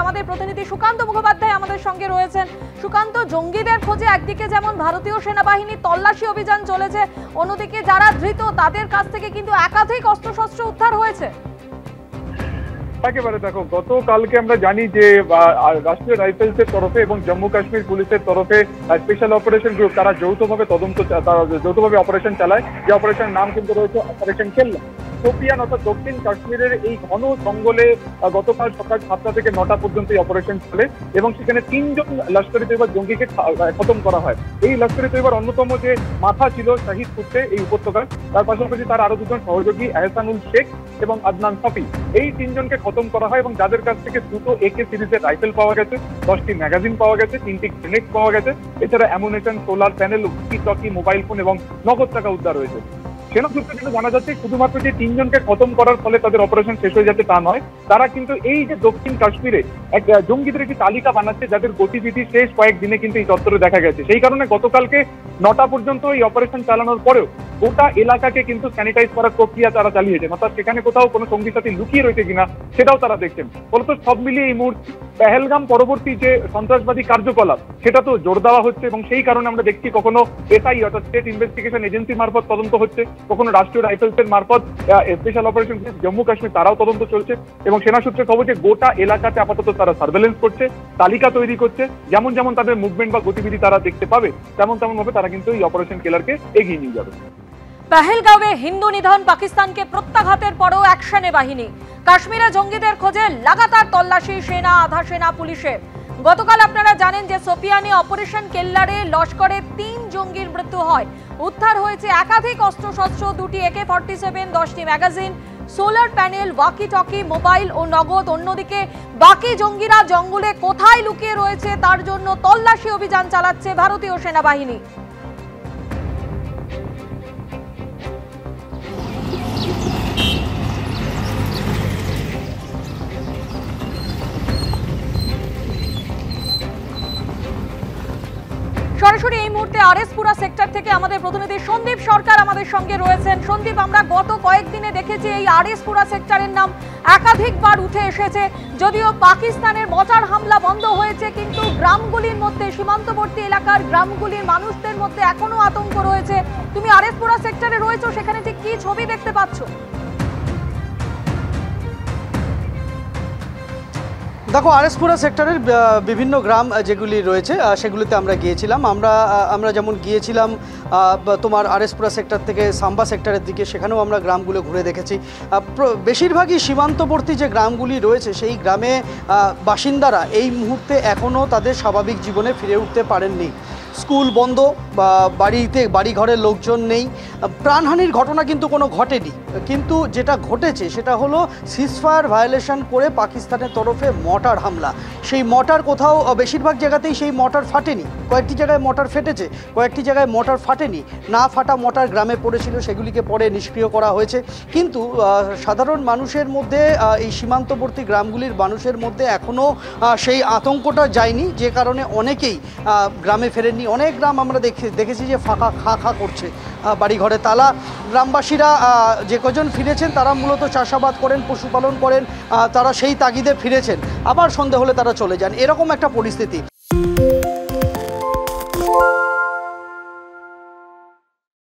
আমাদের প্রতিনিধি সুকান্ত মুখোপাধ্যায় আমাদের সঙ্গে রয়েছেন। সুকান্ত, জঙ্গিদের খোঁজে একদিকে যেমন ভারতীয় সেনাবাহিনী তল্লাশি অভিযান চলেছে, অন্যদিকে যারা ধৃত তাদের কাছ থেকে কিন্তু একাধিক অস্ত্রশস্ত্র উদ্ধার হয়েছে। একেবারে দেখো, গতকালকে আমরা জানি যে রাষ্ট্রীয় রাইফেলসের তরফে এবং জম্মু কাশ্মীর পুলিশের তরফে স্পেশাল অপারেশন গ্রুপ তারা যৌথভাবে অপারেশন চালায়, যে অপারেশনের নাম কিন্তু রয়েছে অপারেশন কেল্লা। শোপিয়ান অর্থাৎ দক্ষিণ কাশ্মীরের এই ঘন জঙ্গলে গতকাল সকাল 7টা থেকে 9টা পর্যন্ত এই অপারেশন চলে এবং সেখানে 3 জন লস্করি তৈয়বা জঙ্গিকে খতম করা হয়। এই লস্করি তৈয়বার অন্যতম যে মাথা ছিল শাহিদ কুত্তে এই উপত্যকার, তার পাশাপাশি তার আরো 2 জন সহযোগী এহসানুল শেখ এবং আদনান সফি, এই 3 জনকে খতম করা হয় এবং যাদের কাছ থেকে 2টো AK সিরিজের রাইফেল পাওয়া গেছে, 10টি ম্যাগাজিন পাওয়া গেছে, 3টি গ্রেনেড পাওয়া গেছে, এছাড়া ammunition, solar panel, walkie talkie, mobile phone এবং নগদ টাকা উদ্ধার হয়েছে। সেনা সূত্রে কিন্তু জানা যাচ্ছে শুধুমাত্র যে 3 জনকে খতম করার ফলে তাদের অপারেশন শেষ হয়ে যাচ্ছে তা নয়, তারা কিন্তু এই যে দক্ষিণ কাশ্মীরে এক জঙ্গিদের একটি তালিকা বানাচ্ছে যাদের গতিবিধি শেষ কয়েকদিনে কিন্তু এই চত্বরে দেখা গেছে। সেই কারণে গতকালকে 9টা পর্যন্ত এই অপারেশন চালানোর পরেও গোটা এলাকাকে কিন্তু স্যানিটাইজ করার প্রক্রিয়া তারা চালিয়েছে, অর্থাৎ সেখানে কোথাও কোনো সঙ্গী সাথী লুকিয়ে রয়েছে কিনা সেটাও তারা দেখছেন। ফলত সব মিলিয়ে এই মুহূর্তে পেহেলগাম পরবর্তী যে সন্ত্রাসবাদী কার্যকলাপ সেটা তো জোর দেওয়া হচ্ছে এবং সেই কারণে আমরা দেখছি কখনো SI অর্থাৎ স্টেট ইনভেস্টিগেশন এজেন্সি মারফত তদন্ত হচ্ছে, কখনো রাষ্ট্রীয় রাইফেলসের মারফত স্পেশাল অপারেশন জম্মু কাশ্মীর তারাও তদন্ত চলছে এবং সেনা সূত্রে খবর যে গোটা এলাকাতে আপাতত তারা সার্ভেলেন্স করছে, তালিকা তৈরি করছে, যেমন যেমন তাদের মুভমেন্ট বা গতিবিধি তারা দেখতে পাবে তেমন ভাবে তারা কিন্তু এই অপারেশন কেলারকে এগিয়ে নিয়ে যাবে। পেহেলগাঁওয়ে হিন্দু নিধন পাকিস্তানকে প্রত্যাঘাতের পরও অ্যাকশনে বাহিনী। কাশ্মীরে জঙ্গিদের খোঁজে লাগাতার তল্লাশি সেনা, আধা সেনা, পুলিশের। গতকাল আপনারা জানেন যে সোপিয়ানে অপারেশন কেল্লারে লস্করের 3 জঙ্গির মৃত্যু হয়। উদ্ধার হয়েছে একাধিক অস্ত্রশস্ত্র, 2টি AK-47, 10টি magazine, solar panel, walkie talkie, mobile ও নগদ। অন্যদিকে বাকি জঙ্গিরা জঙ্গলে কোথায় লুকিয়ে রয়েছে তার জন্য তল্লাশি অভিযান চালাচ্ছে ভারতীয় সেনাবাহিনী। সরাসরি এই মুহূর্তে আরএসপুরা সেক্টর থেকে আমাদের প্রতিনিধি সন্দীপ সরকার আমাদের সঙ্গে রয়েছেন। সন্দীপ, আমরা গত কয়েকদিনে দেখেছি এই আরএসপুরা সেক্টরের নাম একাধিকবার উঠে এসেছে। যদিও পাকিস্তানের মর্টার হামলা বন্ধ হয়েছে, কিন্তু গ্রামগুলির মধ্যে, সীমান্তবর্তী এলাকার গ্রামগুলির মানুষদের মধ্যে এখনো আতঙ্ক রয়েছে। তুমি আরএসপুরা সেক্টরে রয়েছো, সেখানে ঠিক কি ছবি দেখতে পাচ্ছ? দেখো, আরএসপুরা সেক্টরের বিভিন্ন গ্রাম যেগুলি রয়েছে সেগুলিতে আমরা গিয়েছিলাম। আমরা যেমন গিয়েছিলাম তোমার আরএসপুরা সেক্টর থেকে সাম্বা সেক্টরের দিকে, সেখানেও আমরা গ্রামগুলো ঘুরে দেখেছি। বেশিরভাগই সীমান্তবর্তী যে গ্রামগুলি রয়েছে সেই গ্রামে বাসিন্দারা এই মুহূর্তে এখনও তাদের স্বাভাবিক জীবনে ফিরে উঠতে পারেননি। স্কুল বন্ধ, বাড়িঘরের লোকজন নেই। প্রাণহানির ঘটনা কিন্তু কোনো ঘটেনি, কিন্তু যেটা ঘটেছে সেটা হলো সিজফায়ার ভায়োলেশন করে পাকিস্তানের তরফে মর্টার হামলা। সেই মর্টার কোথাও, বেশিরভাগ জায়গাতেই সেই মর্টার ফাটেনি, কয়েকটি জায়গায় মর্টার ফেটেছে, কয়েকটি জায়গায় মর্টার ফাটেনি। না ফাটা মর্টার গ্রামে পড়েছিল, সেগুলিকে পরে নিষ্ক্রিয় করা হয়েছে। কিন্তু সাধারণ মানুষের মধ্যে, এই সীমান্তবর্তী গ্রামগুলির মানুষের মধ্যে এখনও সেই আতঙ্কটা যায়নি, যে কারণে অনেকেই গ্রামে ফেরেননি। অনেক গ্রাম আমরা দেখেছি যে ফাঁকা খা খা করছে, বাড়িঘরে তালা। গ্রামবাসীরা যে কজন ফিরেছেন তারা মূলত চাষাবাদ করেন, পশুপালন করেন, তারা সেই তাগিদে ফিরেছেন, আবার সন্ধে হলে তারা চলে যান, এরকম একটা পরিস্থিতি।